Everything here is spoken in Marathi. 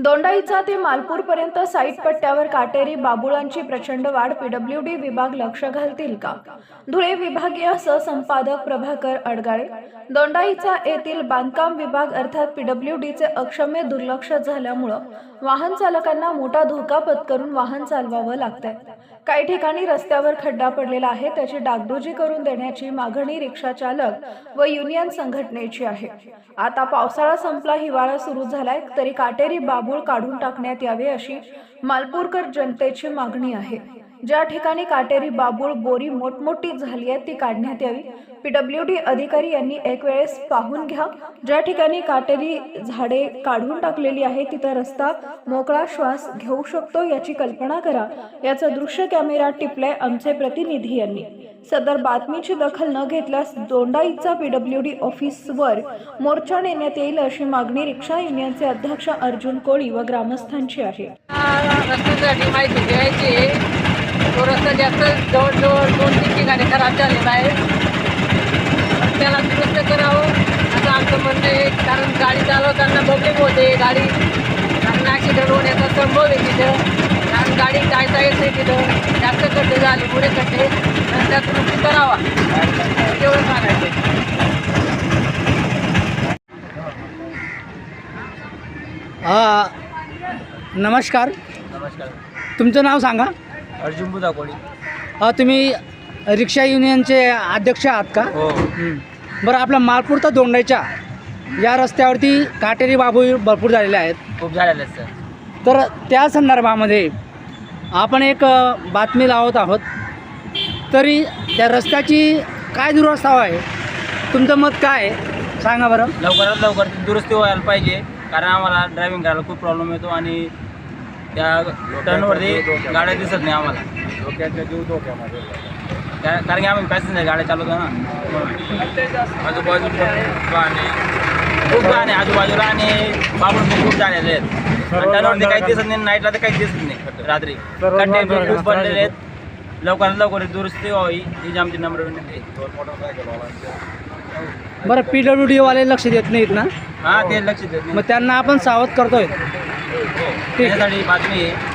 दोंडाईचा ते मालपूरपर्यंत साईट पट्ट्यावर काटेरी बाबुळांची प्रचंड वाढ. पीडब्ल्यूडी विभाग लक्ष घालतील का? धुळे विभागीय सहसंपादक प्रभाकर अडगाळे. दोंडाईचा येथील बांधकाम विभाग अर्थात पीडब्ल्यूडीचे अक्षम्य दुर्लक्ष झाल्यामुळे वाहन चालकांना मोठा धोका पत्करून वाहन चालवावं लागतंय. काही ठिकाणी रस्त्यावर खड्डा पडलेला आहे, त्याची डागडुजी करून देण्याची मागणी रिक्षा चालक व युनियन संघटनेची आहे. आता पावसाळा संपला, हिवाळा सुरू झालाय, तरी काटेरी बाबूळ काढून टाकण्यात यावे अशी मालपूरकर जनतेची मागणी आहे. ज्या ठिकाणी काटेरी बाबूळ बोरी मोठमोठी झाली आहे ती काढण्यात यावी. पीडब्ल्यूडी अधिकारी यांनी एक वेळेस पाहून घ्या. ज्या ठिकाणी काटेरी झाडे काढून टाकलेली आहे तिथं रस्ता मोकळा श्वास घेऊ शकतो याची कल्पना करा. याचा दृश्य कॅमेरा टिपलाय आमचे प्रतिनिधी यांनी. सदर बातमीची दखल न घेतल्यास दोंडाईचा पीडब्ल्यूडी ऑफिसवर मोर्चा नेण्यात येईल अशी मागणी रिक्षा युनियनचे अध्यक्ष अर्जुन कोळी व ग्रामस्थांची आहे. रस्त्यासाठी माहिती द्यायची. तो रस्ता जास्त जवळजवळ 2-3 ठिकाणी खराब झालेला आहे. त्याला दुरुस्त करावं असं आमचं म्हणणं आहे. कारण गाडी चालवताना प्रॉब्लेम होते. गाडी कारण ॲक्सिडेंट होण्याचा संभव आहे तिथं. कारण गाडी जायचा येत नाही तिथं. जास्त खड्डे झाले, पुढे खड्डे. रस्त्यात दुरुस्त करावा एवढं सांगायचं. नमस्कार. नमस्कार. तुमचं नाव सांगा. अर्जुन बुधाकोळी. तुम्ही रिक्षा युनियनचे अध्यक्ष आहात का? हो. बरं, आपल्या मालपूर तर दोंडाईच्या या रस्त्यावरती काटेरी बाबूळ भरपूर झालेले आहेत. खूप झालेलं आहे सर. तर त्या संदर्भामध्ये आपण एक बातमी लावत आहोत. तरी त्या रस्त्याची काय दुरवस्था आहे, तुमचं मत काय आहे सांगा बरं. लवकरात लवकर दुरुस्ती व्हायला पाहिजे. कारण आम्हाला ड्रायव्हिंग करायला खूप प्रॉब्लेम येतो आणि त्या टर्नवरती गाड्या दिसत नाही आम्हाला. कारण की आम्ही पॅसेंजर गाड्या चालवतो ना. आजूबाजू खूप गाणे आजूबाजूला आणि बाबूळ खूप झालेले आहेत. टर्नवरती काही दिसत नाही, नाईटला तर काही दिसत नाही. रात्री खड्डे खूप बनलेले आहेत. लवकरात लवकर दुरुस्ती व्हावी ही आमची नम्र विनंती आहे. बरं, पीडब्ल्यूडीवाले लक्ष देत नाहीत ना? हां, ते लक्ष देत नाही. मग त्यांना आपण सावध करतोय. त्यासाठी बातमी आहे.